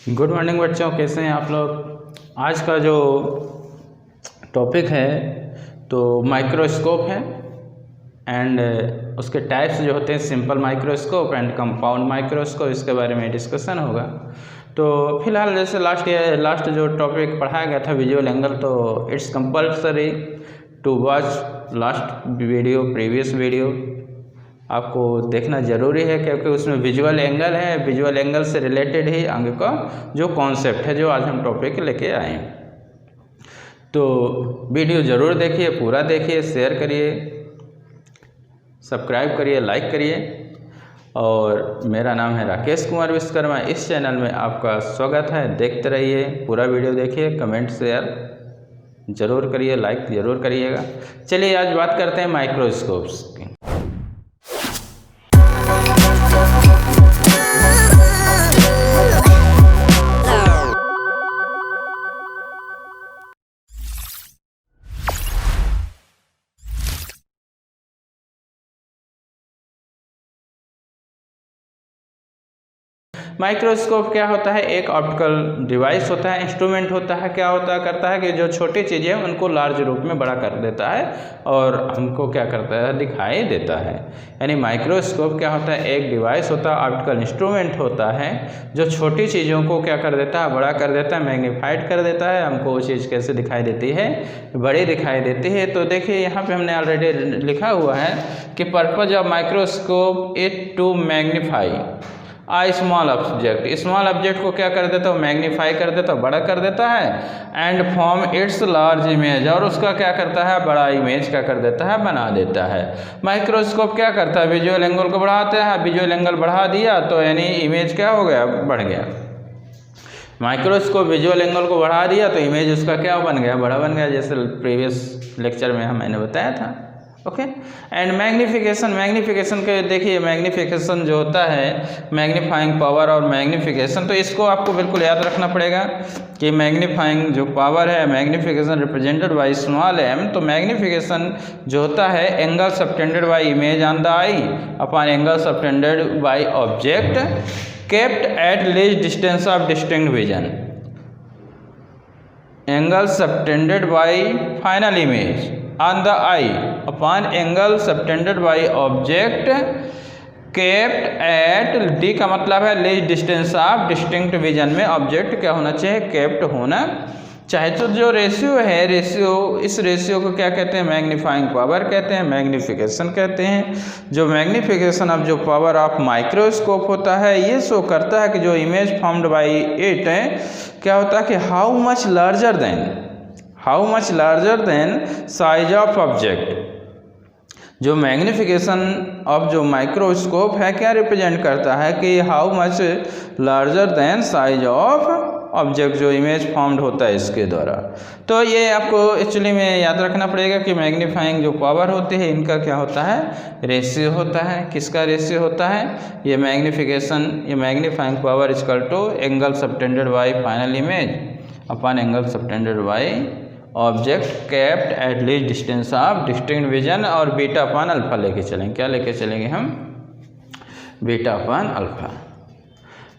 Good morning बच्चों, कैसे हैं आप लोग। आज का जो टॉपिक है तो माइक्रोस्कोप है एंड उसके टाइप्स जो होते हैं simple microscope and compound microscope, इसके बारे में डिस्कशन होगा। तो फिलहाल जैसे लास्ट जो टॉपिक पढ़ाया गया था विजुअल एंगल, तो it's compulsory to watch last video, previous video आपको देखना ज़रूरी है, क्योंकि उसमें विजुअल एंगल है। विजुअल एंगल से रिलेटेड ही आगे का जो कॉन्सेप्ट है, जो आज हम टॉपिक लेके आए हैं। तो वीडियो ज़रूर देखिए, पूरा देखिए, शेयर करिए, सब्सक्राइब करिए, लाइक करिए। और मेरा नाम है राकेश कुमार विश्वकर्मा। इस चैनल में आपका स्वागत है। देखते रहिए, पूरा वीडियो देखिए, कमेंट शेयर ज़रूर करिए, लाइक ज़रूर करिएगा। चलिए आज बात करते हैं माइक्रोस्कोप्स की। माइक्रोस्कोप क्या होता है? एक ऑप्टिकल डिवाइस होता है, इंस्ट्रूमेंट होता है। क्या होता है, करता है कि जो छोटी चीज़ें हैं उनको लार्ज रूप में बड़ा कर देता है और हमको क्या करता है, दिखाई देता है। यानी माइक्रोस्कोप क्या होता है, एक डिवाइस होता है, ऑप्टिकल इंस्ट्रूमेंट होता है जो छोटी चीज़ों को क्या कर देता है, बड़ा कर देता है, मैग्नीफाइड कर देता है। हमको वो चीज़ कैसे दिखाई देती है, बड़ी दिखाई देती है। तो देखिए यहाँ पर हमने ऑलरेडी लिखा हुआ है कि purpose of microscope is to magnify small object. Small object को क्या कर देता है, मैग्नीफाई कर देता है, बड़ा कर देता है। And form it's large image, और उसका क्या करता है, बड़ा इमेज क्या कर देता है, बना देता है। माइक्रोस्कोप क्या करता है, विजुअल एंगल को बढ़ाता है। विजुअल एंगल बढ़ा दिया तो यानी इमेज क्या हो गया, बढ़ गया। माइक्रोस्कोप विजुअल एंगल को बढ़ा दिया तो इमेज उसका क्या बन गया, बड़ा बन गया, जैसे प्रीवियस लेक्चर में मैंने बताया था। ओके। एंड मैग्नीफिकेशन के देखिए, मैग्नीफिकेशन जो होता है, मैग्नीफाइंग पावर और मैग्नीफिकेशन, तो इसको आपको बिल्कुल याद रखना पड़ेगा कि मैग्नीफाइंग जो पावर है, magnification represented by small M. तो मैग्नीफिकेशन जो होता है angle subtended by image on the eye upon angle subtended by object kept at least distance of distinct vision. Angle subtended by final image on the eye upon angle subtended by object kept at d का मतलब है least distance of distinct vision में object क्या होना चाहिए, kept होना चाहिए। तो जो रेशियो है, इस रेशियो को क्या कहते हैं, मैग्नीफाइंग पावर कहते हैं, मैग्नीफिकेशन कहते हैं। जो मैग्नीफिकेशन ऑफ जो पावर ऑफ माइक्रोस्कोप होता है, ये शो करता है कि जो इमेज फॉर्म्ड बाई इट है क्या होता है कि how much larger than size of object. जो मैग्नीफिकेशन ऑफ जो माइक्रोस्कोप है क्या रिप्रेजेंट करता है कि how much larger than size of object, जो इमेज फॉर्म्ड होता है इसके द्वारा। तो ये आपको एक्चुअली में याद रखना पड़ेगा कि मैग्नीफाइंग जो पावर होती है इनका क्या होता है, रेशियो होता है। किसका रेशियो होता है, ये मैग्नीफिकेशन, ये magnifying power equal to angle subtended by final image upon angle subtended by object kept at least distance of distinct vision. और बीटा अपॉन अल्फा लेके चलेंगे। क्या लेके चलेंगे हम, बीटा अपॉन अल्फा।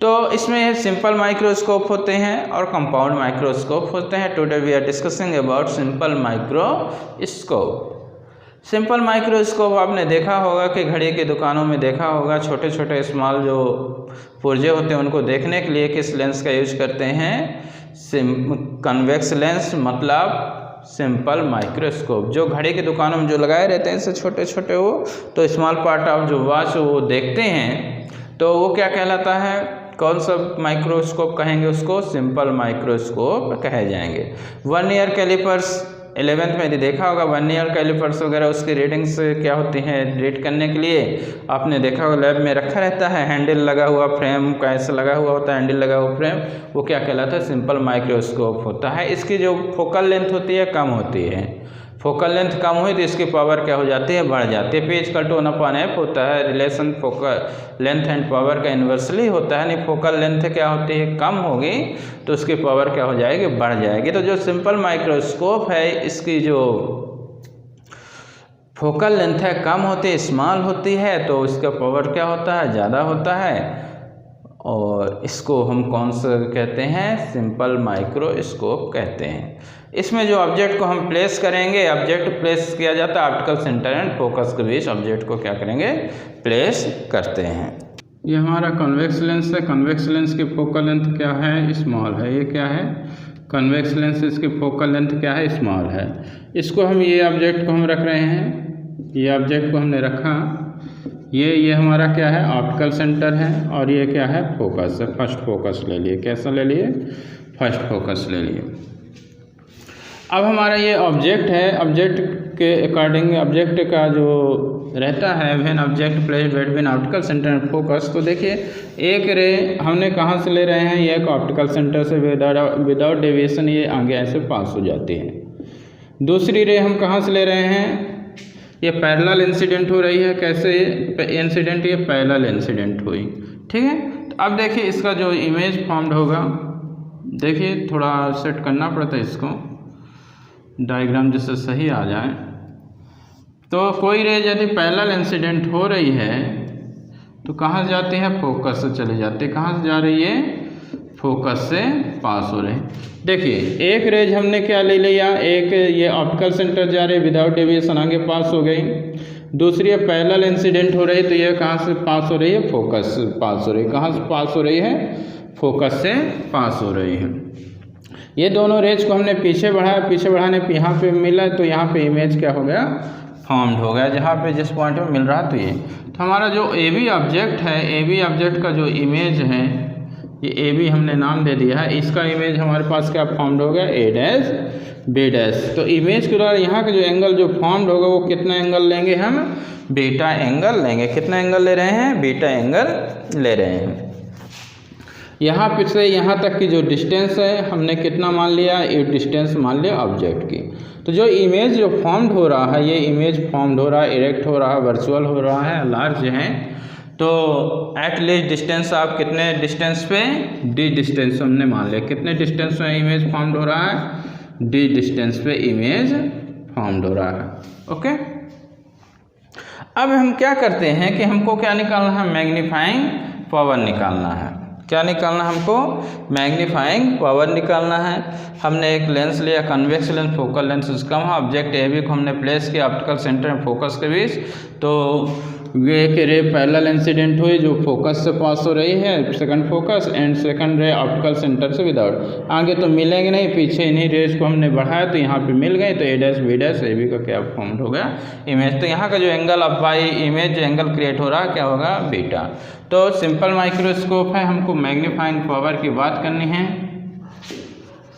तो इसमें सिंपल माइक्रोस्कोप होते हैं और कंपाउंड माइक्रोस्कोप होते हैं। Today we are discussing about simple microscope. Simple microscope आपने देखा होगा कि घड़ी की दुकानों में देखा होगा, छोटे छोटे स्मॉल जो पुर्जे होते हैं उनको देखने के लिए किस लेंस का यूज करते हैं, कन्वेक्स लेंस, मतलब सिंपल माइक्रोस्कोप। जो घड़ी की दुकानों में जो लगाए रहते हैं ऐसे छोटे छोटे, वो तो स्मॉल पार्ट ऑफ जो वॉच वो देखते हैं, तो वो क्या कहलाता है, कौन सा माइक्रोस्कोप कहेंगे उसको, सिंपल माइक्रोस्कोप कहे जाएंगे। वर्नियर कैलिपर्स 11th में यदि देखा होगा, वर्नियर कैलिपर्स वगैरह उसकी रीडिंग्स क्या होती हैं, रीड करने के लिए आपने देखा होगा लैब में रखा रहता है, हैंडल लगा हुआ, फ्रेम कैसे लगा हुआ होता है, हैंडल लगा हुआ फ्रेम, वो क्या कहलाता है, सिंपल माइक्रोस्कोप होता है। इसकी जो फोकल लेंथ होती है कम होती है, फोकल लेंथ कम हुई तो इसकी पावर क्या हो जाती है, बढ़ जाती है। P = 1/f होता है, relation focal length and power का इन्वर्सली होता है। नहीं, फोकल लेंथ क्या होती है, कम होगी तो उसकी पावर क्या हो जाएगी, बढ़ जाएगी। तो जो सिंपल माइक्रोस्कोप है इसकी जो फोकल लेंथ है कम होती है, स्मॉल होती है, तो इसका पावर क्या होता है, ज़्यादा होता है। और इसको हम कौन सा कहते हैं, सिंपल माइक्रोस्कोप कहते हैं। इसमें जो ऑब्जेक्ट को हम प्लेस करेंगे, ऑब्जेक्ट प्लेस किया जाता है ऑप्टिकल सेंटर एंड फोकस के बीच, ऑब्जेक्ट को क्या करेंगे, प्लेस करते हैं। ये हमारा कन्वेक्स लेंस है। कन्वेक्स लेंस की फोकल लेंथ क्या है, स्मॉल है। ये क्या है, कन्वेक्स लेंस, इसकी फोकल लेंथ क्या है, स्मॉल है। इसको हम, ये ऑब्जेक्ट को हम रख रहे हैं, ये ऑब्जेक्ट को हमने रखा, ये हमारा क्या है, ऑप्टिकल सेंटर है, और ये क्या है, फोकस है। फर्स्ट फोकस ले लिए, कैसा ले लिए, फर्स्ट फोकस ले लिए। अब हमारा ये ऑब्जेक्ट है, ऑब्जेक्ट के अकॉर्डिंग ऑब्जेक्ट का जो रहता है, when object placed between optical centre and focus, तो देखिए एक रे हमने कहाँ से ले रहे हैं, ये एक ऑप्टिकल सेंटर से विदाउट डेविएशन ये आगे ऐसे पास हो जाती है। दूसरी रे हम कहाँ से ले रहे हैं, ये पैरेलल इंसिडेंट हो रही है। कैसे इंसिडेंट, ये पैरेलल इंसिडेंट हुई, ठीक है। तो अब देखिए इसका जो इमेज फॉर्म्ड होगा, देखिए थोड़ा सेट करना पड़ता है इसको, डायग्राम जिससे सही आ जाए। तो कोई रे यदि पैरेलल इंसिडेंट हो रही है तो कहाँ से जाती है, फोकस से चले जाते हैं। कहाँ से जा रही है, फोकस से पास हो रहे हैं। देखिए एक रेज हमने क्या ले लिया, एक ये ऑप्टिकल सेंटर जा रहे विदाउट डेविएशन आगे पास हो गई। दूसरी पैरेलल इंसिडेंट हो रही, तो ये कहाँ से पास हो रही है, फोकस से पास हो रही है। कहाँ से पास हो रही है, फोकस से पास हो रही है। ये दोनों रेज को हमने पीछे बढ़ाया, पीछे बढ़ाने पे यहाँ पे मिला, तो यहाँ पे इमेज क्या हो गया, फॉर्म्ड हो गया, जहाँ पे जिस पॉइंट में मिल रहा। तो ये तो हमारा जो ए बी ऑब्जेक्ट है, ए बी ऑब्जेक्ट का जो इमेज है, ये ए बी हमने नाम दे दिया है, इसका इमेज हमारे पास क्या फॉर्म्ड हो गया, ए डैश बी डैश। तो इमेज के द्वारा यहाँ का जो एंगल जो फॉर्म्ड होगा वो कितना एंगल लेंगे हम, बीटा एंगल लेंगे। कितना एंगल ले रहे हैं, बीटा एंगल ले रहे हैं। यहाँ पे से यहाँ तक की जो डिस्टेंस है हमने कितना मान लिया, ये डिस्टेंस मान लिया ऑब्जेक्ट की। तो जो इमेज जो फॉर्म्ड हो रहा है, ये इमेज फॉर्म्ड हो रहा है, इरेक्ट हो रहा है, वर्चुअल हो रहा है, लार्ज है। तो एट लीस्ट डिस्टेंस आप कितने डिस्टेंस पे, डी डिस्टेंस हमने मान लिया। कितने डिस्टेंस पे इमेज फॉर्म्ड हो रहा है, डी डिस्टेंस पे इमेज फॉर्म्ड हो रहा है। ओके, अब हम क्या करते हैं कि हमको क्या निकालना है, मैग्नीफाइंग पावर निकालना है। क्या निकालना है हमको, मैग्नीफाइंग पावर निकालना है। हमने एक लेंस लिया, कन्वेक्स लेंस, फोकल लेंस इसका ऑब्जेक्ट ए बी को हमने प्लेस किया ऑप्टिकल सेंटर एंड फोकस के बीच। तो एक रे पैरेलल इंसिडेंट हुई जो फोकस से पास हो रही है, second focus, and second ray optical centre से विदाउट। आगे तो मिलेंगे नहीं, पीछे इन्हीं रेज को हमने बढ़ाया तो यहाँ पे मिल गए। तो A dash B dash A B का क्या फॉर्म्ड हो गया, इमेज। तो यहाँ का जो एंगल अब बाई इमेज जो एंगल क्रिएट हो रहा है क्या होगा, बीटा। तो सिंपल माइक्रोस्कोप है, हमको मैग्नीफाइंग पावर की बात करनी है।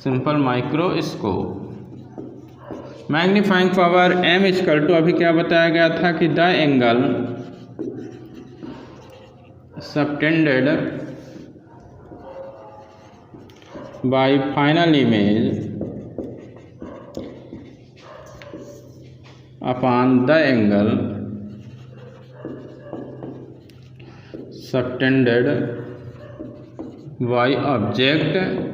Simple microscope magnifying power m equal to, अभी क्या बताया गया था कि the angle subtended by final image upon the angle subtended by object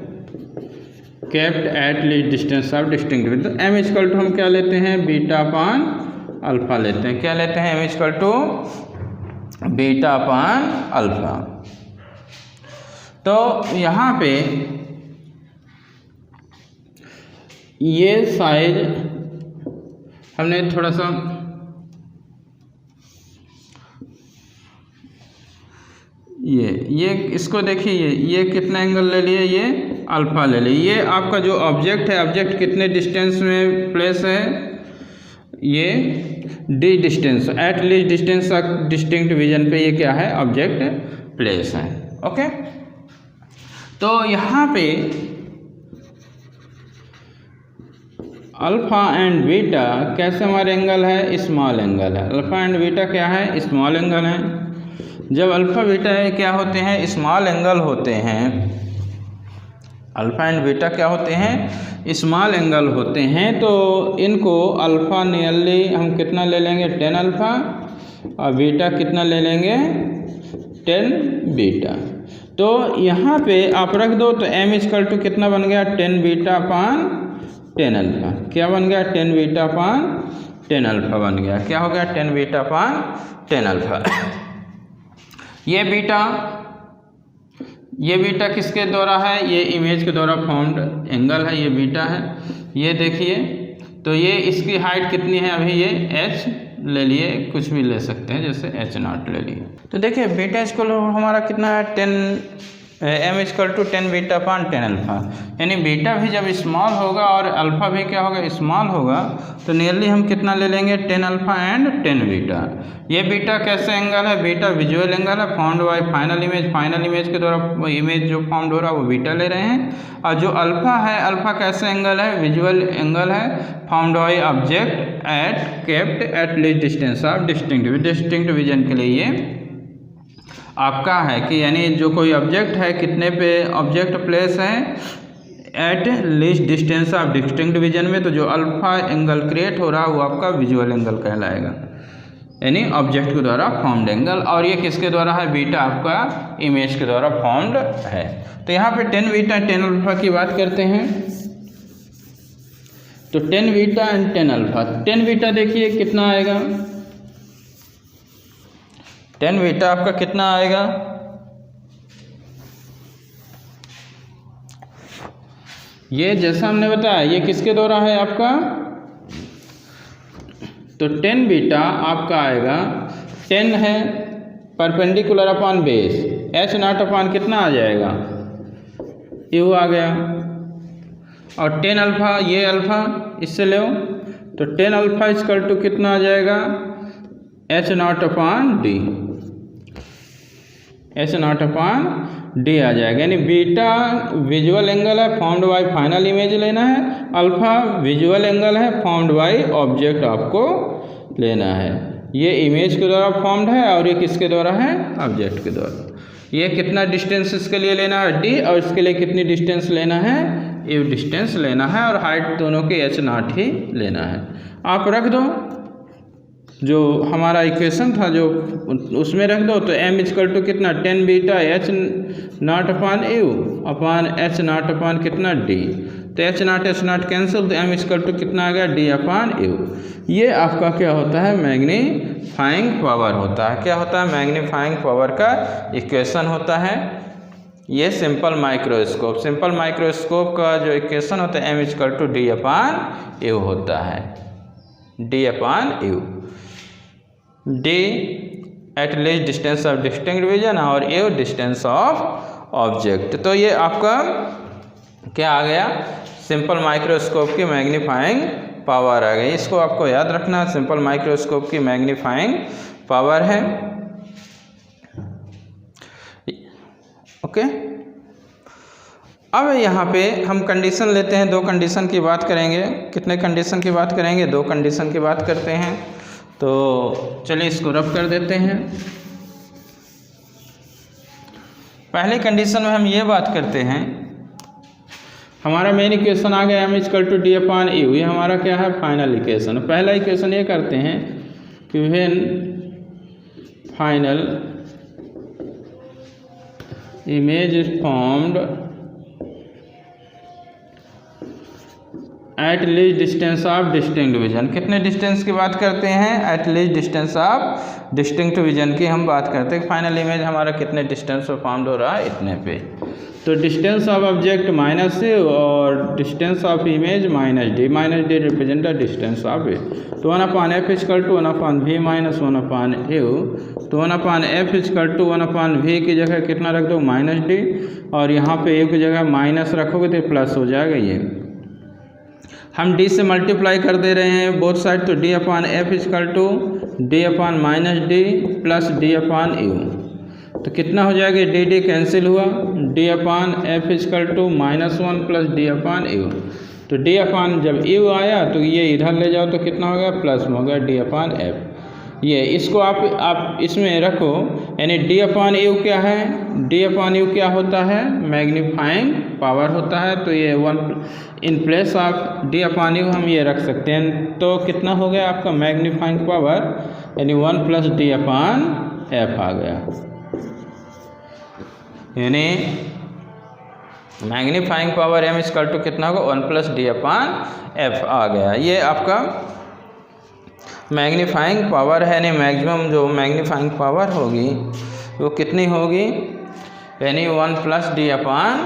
kept at least distance of distinct. तो एम इक्वल टू हम क्या लेते हैं, बीटा अपान अल्फा लेते हैं। क्या लेते हैं, M equal to beta upon alpha. तो यहाँ पे ये साइज हमने थोड़ा सा ये इसको देखिए, ये कितना एंगल ले लिए, ये अल्फा ले लिए। ये आपका जो ऑब्जेक्ट है, ऑब्जेक्ट कितने डिस्टेंस में प्लेस है, ये D distance, eight least distance distinct vision पे ये क्या है, ऑब्जेक्ट प्लेस है। ओके, तो यहाँ पे अल्फा एंड बीटा कैसे हमारे एंगल है, स्मॉल एंगल है। अल्फा एंड बीटा क्या है, स्मॉल एंगल है। जब अल्फा बीटा क्या होते हैं, स्मॉल एंगल होते हैं। अल्फा एंड बीटा क्या होते हैं, स्मॉल एंगल होते हैं। तो इनको अल्फा नियरली हम कितना ले लेंगे, 10 अल्फा, और बीटा कितना ले लेंगे, 10 बीटा। तो यहाँ पे आप रख दो, तो m इक्वल टू कितना बन गया, 10 बीटा अपान 10 अल्फा। क्या बन गया, 10 बीटा अपान 10 अल्फा बन गया। क्या हो गया, 10 बीटा अपान 10 अल्फा। ये बीटा ये बीटा किसके द्वारा है, ये इमेज के द्वारा फॉर्म्ड एंगल है, ये बीटा है। ये देखिए, तो ये इसकी हाइट कितनी है, अभी ये h ले लिए, कुछ भी ले सकते हैं, जैसे h0 ले लिए। तो देखिए बीटा इक्वल हमारा कितना है 10 m equal to 10 beta upon 10 alpha, यानी बीटा भी जब स्मॉल होगा और अल्फा भी क्या होगा, स्मॉल होगा, तो नियरली हम कितना ले लेंगे 10 अल्फा एंड 10 बीटा। ये बीटा कैसे एंगल है, बीटा विजुअल एंगल है formed by final image, final image के द्वारा इमेज जो फॉर्म्ड हो रहा है वो बीटा ले रहे हैं। और जो अल्फा है, अल्फा कैसे एंगल है, विजुअल एंगल है formed by object at kept at least distance of distinct vision के लिए ये आपका है कि यानी जो कोई ऑब्जेक्ट है कितने पे ऑब्जेक्ट प्लेस है eight least distance of distinct vision में, तो जो अल्फा एंगल क्रिएट हो रहा है वो आपका विजुअल एंगल कहलाएगा, यानी ऑब्जेक्ट के द्वारा फॉर्म्ड एंगल। और ये किसके द्वारा है, बीटा आपका इमेज के द्वारा फॉर्म्ड है। तो यहाँ पे 10 बीटा 10 अल्फा की बात करते हैं, तो 10 बीटा एंड 10 अल्फा। 10 बीटा देखिए कितना आएगा, 10 बीटा आपका कितना आएगा, ये जैसा हमने बताया ये किसके द्वारा है आपका, तो 10 बीटा आपका आएगा 10 है perpendicular upon base, h0 upon कितना आ जाएगा, u आ गया, और 10 अल्फा, ये अल्फा इससे लो, तो 10 अल्फा इक्वल टू कितना आ जाएगा h0 upon d, h0 upon d आ जाएगा। यानी बीटा विजुअल एंगल है फॉर्म्ड बाय फाइनल इमेज लेना है, अल्फा विजुअल एंगल है फॉर्म्ड बाय ऑब्जेक्ट आपको लेना है। ये इमेज के द्वारा फॉर्म्ड है और ये किसके द्वारा है, ऑब्जेक्ट के द्वारा। ये कितना डिस्टेंस इसके लिए लेना है d, और इसके लिए कितनी डिस्टेंस लेना है, u डिस्टेंस लेना है, और हाइट दोनों के h0 ही लेना है। आप रख दो जो हमारा इक्वेशन था जो उसमें रख दो, तो m इक्वल टू कितना 10 beta h0 upon u upon h0 upon कितना d, तो h0 कैंसिल, तो m इक्वल टू कितना आ गया d अपॉन u। ये आपका क्या होता है, मैग्नीफाइंग पावर होता है। क्या होता है, मैग्नीफाइंग पावर का इक्वेशन होता है। ये सिंपल माइक्रोस्कोप का जो इक्वेशन होता है m equal to d upon u होता है, d upon u, d at least distance of distinct vision और u डिस्टेंस ऑफ ऑब्जेक्ट। तो ये आपका क्या आ गया, सिंपल माइक्रोस्कोप की मैग्नीफाइंग पावर आ गई। इसको आपको याद रखना, सिंपल माइक्रोस्कोप की मैग्नीफाइंग पावर है। ओके, अब यहाँ पे हम कंडीशन लेते हैं, 2 कंडीशन की बात करेंगे। कितने कंडीशन की बात करेंगे, 2 कंडीशन की बात करते हैं। तो चलिए इसको रफ कर देते हैं। पहले कंडीशन में हम ये बात करते हैं, हमारा मेन इक्वेशन आ गया m equal to d upon u, ये हमारा क्या है, फाइनल इक्वेशन। पहला इक्वेशन ये करते हैं कि when final image is formed at least distance of distinct vision. कितने डिस्टेंस की बात करते हैं, eight least distance of distinct vision की हम बात करते हैं। फाइनल इमेज हमारा कितने डिस्टेंस पर फॉर्म्ड हो रहा है, इतने पे। तो डिस्टेंस ऑफ ऑब्जेक्ट माइनस से और distance of image minus D represent the distance of it. तो 1 upon F equal to 1 upon V minus 1 upon U. तो 1 upon F equal to 1 upon V की जगह कितना रख दो, माइनस डी, और यहाँ पे यू की जगह माइनस रखोगे तो प्लस हो जाएगा। ये हम d से मल्टीप्लाई कर दे रहे हैं बोथ साइड, तो d upon F equal to D upon minus D plus D upon U. तो कितना हो जाएगा, डी कैंसिल हुआ, d upon F equal to -1 plus D upon U. तो d अपॉन जब u आया तो ये इधर ले जाओ तो कितना हो गया, प्लस में हो गया d अपॉन एफ। ये इसको आप इसमें रखो, यानी d अपॉन यू क्या है, d अपॉन यू क्या होता है, मैग्नीफाइंग पावर होता है। तो ये 1 in place of d upon you हम ये रख सकते हैं। तो कितना हो गया आपका मैग्नीफाइंग पावर, यानी 1 प्लस डी अपॉन एफ आ गया, यानी magnifying power m equal to कितना होगा, 1 प्लस डी अपॉन एफ आ गया। ये आपका मैग्नीफाइंग पावर है, यानी मैक्सिमम जो मैग्नीफाइंग पावर होगी वो कितनी होगी, NE1 plus D upon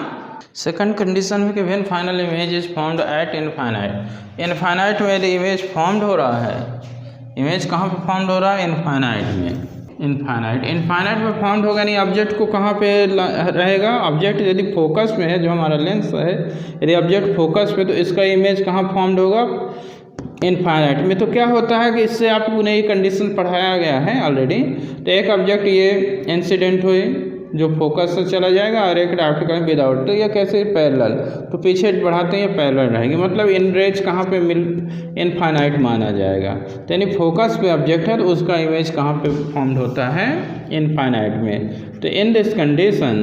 second condition में कि when final image is formed at infinite में यदि इमेज फॉर्म्ड हो रहा है, इमेज कहाँ पे फॉर्म्ड हो रहा है? इनफाइनाइट में। इनफाइनाइट में फॉर्म्ड होगा, नहीं ऑब्जेक्ट को कहाँ पे रहेगा? ऑब्जेक्ट यदि फोकस में है, जो हमारा लेंस है, यदि ऑब्जेक्ट फोकस पे, तो इसका इमेज कहाँ फॉर्म्ड होगा? इनफाइनाइट में। तो क्या होता है कि इससे आपको नई कंडीशन पढ़ाया गया है ऑलरेडी। तो एक ऑब्जेक्ट ये इंसिडेंट हुई जो फोकस से चला जाएगा और एक डायरेक्ट करेंगे विदाउट, तो ये कैसे? पैरेलल। तो पीछे बढ़ाते हैं, पैरेलल रहेगी, मतलब इन रेज कहाँ पे इनफाइनाइट माना जाएगा। तो यानी फोकस पे ऑब्जेक्ट है तो उसका इमेज कहाँ पे फॉर्म्ड होता है? इनफाइनाइट में। तो in this condition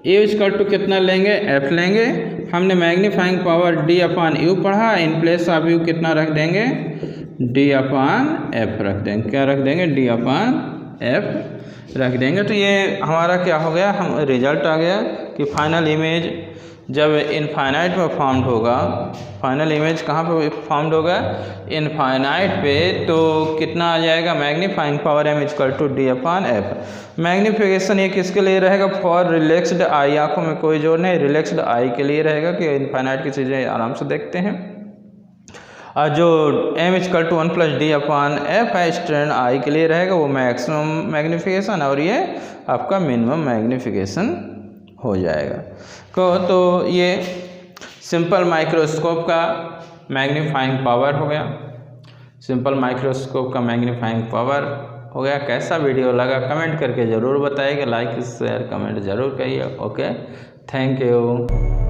A equal to कितना लेंगे? एफ लेंगे। हमने magnifying power D upon U पढ़ा, इन प्लेस ऑफ यू कितना रख देंगे? डी अपॉन एफ रख देंगे। क्या रख देंगे? डी अपॉन एफ रख देंगे। तो ये हमारा क्या हो गया? हम रिजल्ट आ गया कि फाइनल इमेज जब इनफाइनाइट में फॉर्म्ड होगा, फाइनल इमेज कहाँ पे फॉर्म्ड होगा? इनफाइनाइट पे। तो कितना आ जाएगा? Magnifying power M equal to D upon F. Magnification ये किसके लिए रहेगा? फॉर रिलैक्स्ड आई, आँखों में कोई जोर नहीं, रिलैक्स्ड आई के लिए रहेगा कि इनफाइनाइट की चीज़ें आराम से देखते हैं। और जो M equal to 1 plus D upon F है, स्ट्रेन आई के लिए रहेगा, वो मैक्सिमम मैग्नीफिकेशन, और ये आपका मिनिमम मैग्नीफिकेशन हो जाएगा। तो ये सिंपल माइक्रोस्कोप का मैग्नीफाइंग पावर हो गया, सिंपल माइक्रोस्कोप का मैग्नीफाइंग पावर हो गया। कैसा वीडियो लगा कमेंट करके ज़रूर बताइएगा, लाइक शेयर कमेंट ज़रूर करिए। Okay, thank you.